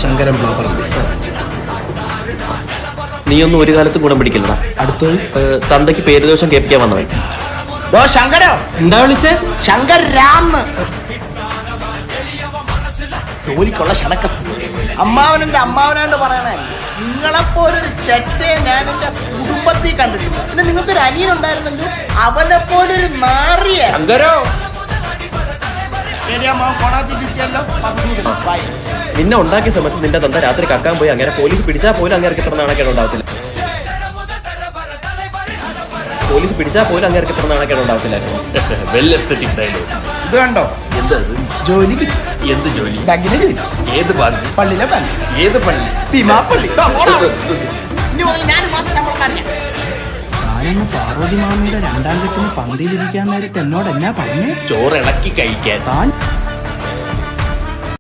ശങ്കരൻ ബ്ലോപ്പറമ്പി. നീയൊന്നും ഒരു കാലത്തും ഗുണം പിടിക്കില്ലടാ. അടുത്തത് തന്തയ്ക്ക് പേര് ദോഷം കേൾപ്പിക്കാൻ വന്നവൻ. ശങ്കരോ എന്താ വിളിച്ചേ? ശങ്കർ രാംന്ന്. ജോലിക്കുള്ള ക്ഷണക്കത്ത്. അമ്മാവനെന്റെ അമ്മാവനാണ്ട് പറയണേ, നിങ്ങളെപ്പോലൊരു ചെറ്റയെ ഞാൻ എന്റെ കുടുംബത്തിൽ കണ്ടിട്ടില്ല. പിന്നെ നിങ്ങൾക്കൊരു അനിയനുണ്ടായിരുന്നെങ്കിൽ അവനെ പോലൊരു നാറിയ. ശങ്കരോ, നിന്നെ ഉണ്ടാക്കിയ സമയത്ത് നിന്റെ തന്ത രാത്രി കക്കാൻ പോയി അങ്ങനെ പോലീസ് പിടിച്ചാൽ പോലും അങ്ങേർക്ക് ഇത്ര നാണക്കേട് ഉണ്ടാവത്തില്ല. പോലീസ് പിടിച്ചാൽ പോലും അങ്ങേർക്ക് ഇത്ര നാണക്കേട് ഉണ്ടാവത്തില്ലായിരുന്നു. ഇത് കണ്ടോ? ജോലി കിട്ടി. എന്ത് ജോലി? ബാങ്കിലെ ജോലി. ഏത് ബാങ്ക്? പള്ളിയിലെ ബാങ്ക്. ഏത് പള്ളി? ഭീമാപ്പള്ളി. ഞാനന്ന് പാർവതി മാമിയുടെ 2ാം കെട്ടിന് പന്തിയിലിരിക്കാൻ നേരത്തെ എന്നോട് എന്നാ പറഞ്ഞു? ചോറ് ഇളക്കി കഴിക്കാൻ. താൻ